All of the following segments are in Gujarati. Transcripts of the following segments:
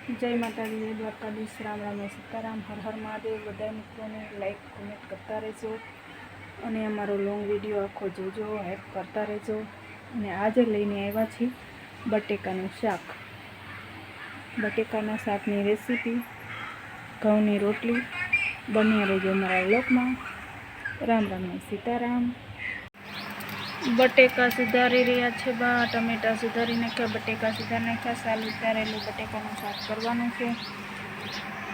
જય માતાજી, જય દ્વારકાધીશ, રામ રામ સીતારામ, હર હર મહાદેવ. બધા મિત્રોને લાઈક કોમેન્ટ કરતા રહેજો અને અમારો લોંગ વિડીયો આખો જોજો, હેલ્પ કરતા રહેજો. અને આજે લઈને આવ્યા છીએ બટેકાનું શાક. બટેકાના શાકની રેસીપી, ઘઉંની રોટલી. બન્યા રહેજો અમારા વ્લોગમાં. રામ રામ સીતારામ. બટેકા સુધારી રહ્યા છે બા. ટમેટા સુધારી નાખ્યા, બટેકા સુધારી નાખ્યા. સાલ ઉતારેલું બટેકાનું શાક કરવાનું છે.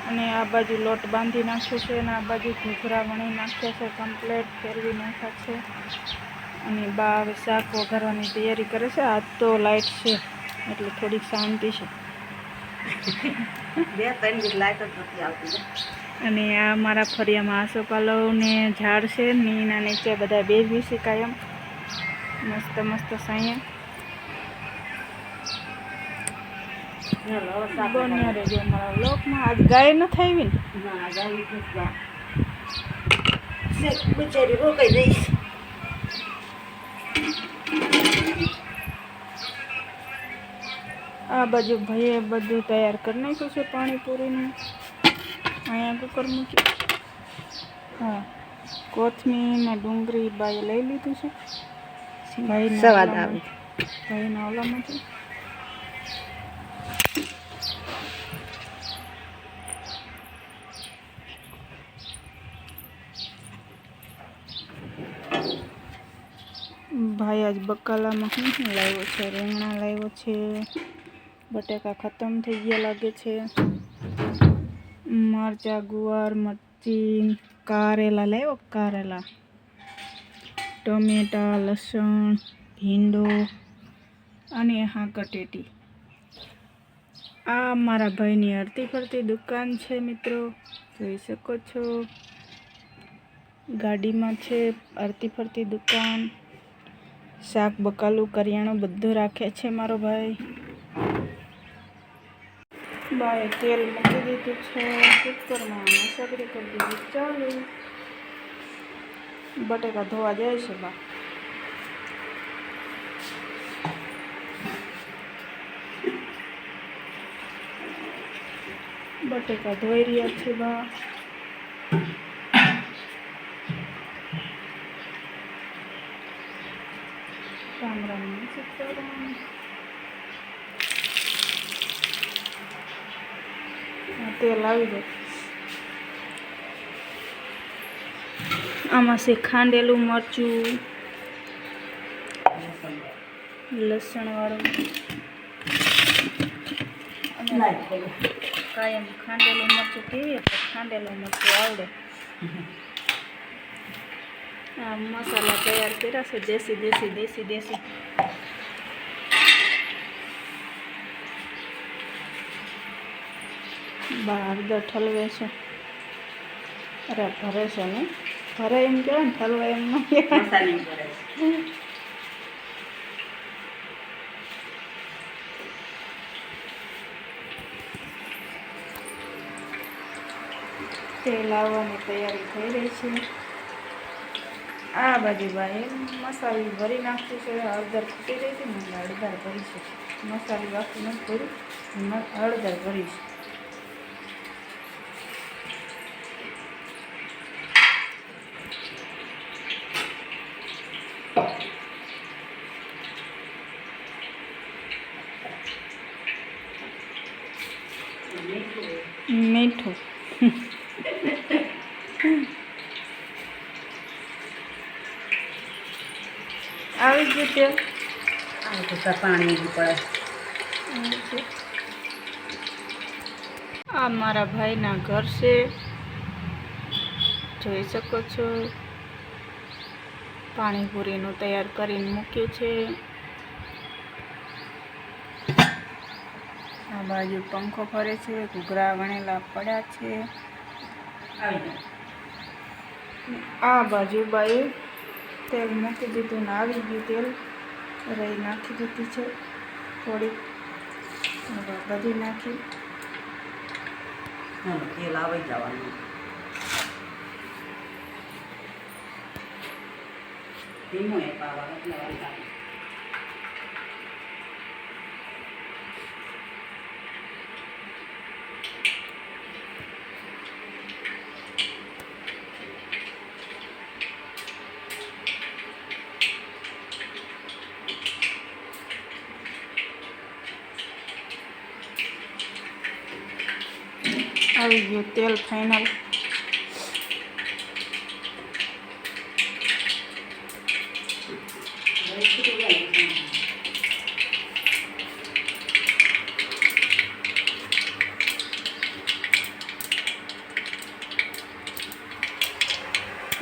અને આ બાજુ લોટ બાંધી નાખ્યો છે અને આ બાજુ ઘૂઘરા વણી નાખ્યા છે, કમ્પ્લેટ ફેરવી નાખ્યા છે. અને બા હવે શાક વઘારવાની તૈયારી કરે છે. આજ તો લાઇટ છે એટલે થોડીક શાંતિ છે. અને આ મારા ફળિયામાં આસોપાલવ ને ઝાડ છે, નીના નીચે બધા બેસી છે કાયમ. મસ્ત મસ્ત સાયા બન્યા રહેજો અમારા વ્લોગમાં. આજ ગાય નથી આવી ને, બિચારી રોકાઈ જઈશ. આ બાજુ ભાઈએ બધું તૈયાર કરી નાખ્યું છે પાણીપુરીનું. અહીંયા કુકર મૂક્યું. હા, કોથમીર ને ડુંગળી બાએ લઈ લીધું છે. ભાઈના ઓલામાંથી ભાઈ આજ બકાલામાં શું લાવ્યો છે? રીંગણા લાવ્યો છે. બટેકા ખતમ થઈ ગયા લાગે છે. મરચા, ગુવાર, મરચી, કારેલા લાવ્યો. કારેલા, ટમેટા, લસણ, ભીંડો અને હા કટેટી. આ મારા ભાઈની હરતી ફરતી દુકાન છે મિત્રો, જોઈ શકો છો. ગાડીમાં છે હરતી ફરતી દુકાન. શાક બકાલું કરિયાણું બધું રાખે છે મારો ભાઈ. બાએ તેલ મૂકી દીધું છે કુકરમાં અને સગડી કરી દીધી ચાલુ. બટેકા ધોવા જાય છે બા. બટેકા ધોઈ રહ્યા છે બા. રામ રામ સીતારામ. તેલ આવી જાય. આમાં છે ખાંડેલું મરચું, લસણ વાળું. કાયમ ખાંડેલું મરચું કેવી રીતે? ખાંડેલું મરચું આવડે. આ મસાલા તૈયાર કર્યા છે, દેશી દેશી દેશી દેશી. બહાર ઠલવે છે. અરે ભરે છે ને, ભરે એમ કહેવાય ને, ઠલવે એમ ન કહેવાય. તેલ આવવાની તૈયારી થઈ રહી છે. આ બાજુ ભાઈ મસાલી ભરી નાખ્યું છે. હળદર ફૂટી રહી હતી ને, હળદર ભરી છે. મસાલી બાકી નથી ભરી, હળદર ભરી છે. મીઠું આવી ગયું તેલ. પાણી પડે. આ મારા ભાઈના ઘર છે, જોઈ શકો છો. પાણીપુરીનું તૈયાર કરીને મૂક્યું છે. આ બાજુ પંખો ફરે છે, ઘૂઘરા વણેલા પડ્યા છે. આ બાજુ બાએ તેલ મૂકી દીધું ને આવી ગયું તેલ. રહી નાખી દીધી છે થોડીક, બધી નાખી. તેલ આવી જવાનું. ધીમો એ પાવા. આવી ગયું તેલ ફાઇનલ.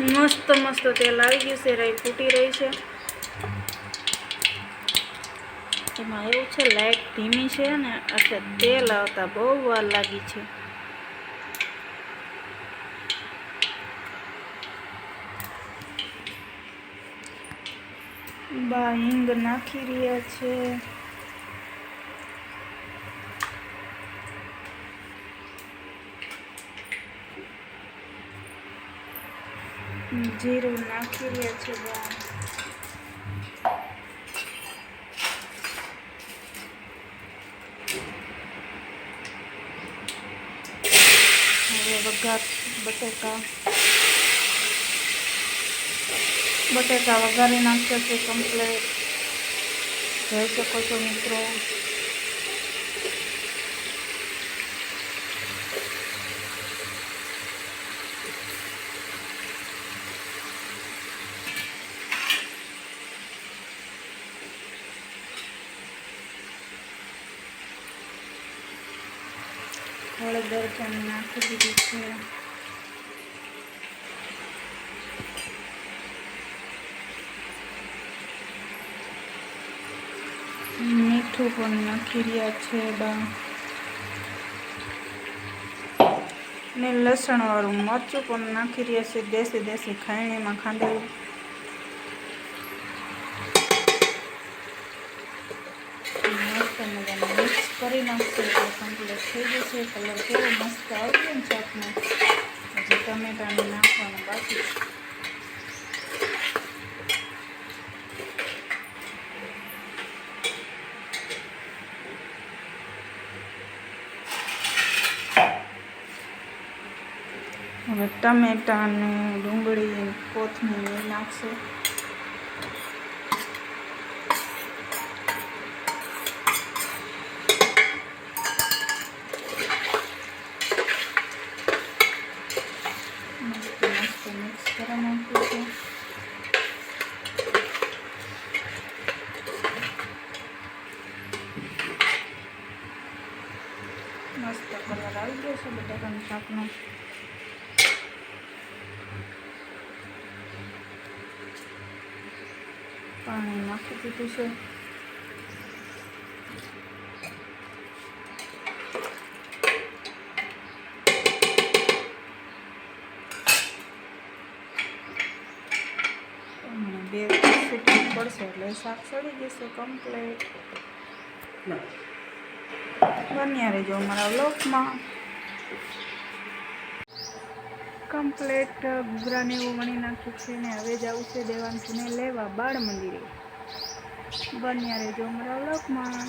મસ્ત મસ્ત તેલ આવી ગયું છે. રાઈ ફૂટી રહી છે. એમાં એવું છે લાઈટ ધીમી છે ને એટલે તેલ આવતા બહુ વાર લાગી છે. બા હિંગ નાખી રહ્યા છે. જીરું નાખી રહ્યા છે બા. હવે વઘાર બટેકા વઘારી નાખ્યા છે કમ્પ્લીટ. જોઈ શકો છો મિત્રો. હળદર પણ નાખી દીધી છે. મીઠું પણ નાખી રહ્યા છે બા. ને લસણવાળું મરચું પણ નાખી રહ્યા છે. દેશી ખાયણીમાં ખાંડેલું. મસ્ત મજાનું મિક્સ કરી નાખશે એટલે કમ્પ્લીટ થઈ જશે. કલર કેવો મસ્ત આવશે ને શાકનો. હજી ટમેટાને નાખવાનું બાકી છે. હવે ટમેટા ને ડુંગળી કોથમીર નાખશે. મસ્ત મિક્સ કરી નાખ્યું છે. મસ્ત કલર આવી ગયો છે બટાકાનું શાકનો. પાણી નાખી દીધું છે. બે સીટી પડશે એટલે શાક સડી જશે કમ્પ્લીટ. બન્યા રહેજો અમારા વ્લોગમાં. કમ્પ્લીટ ઘૂઘરાને એવું વણી નાખ્યું છે ને હવે જવું છે દેવાંશને લેવા બાળ મંદિરે. બન્યા રહેજો અમારા વ્લોગમાં.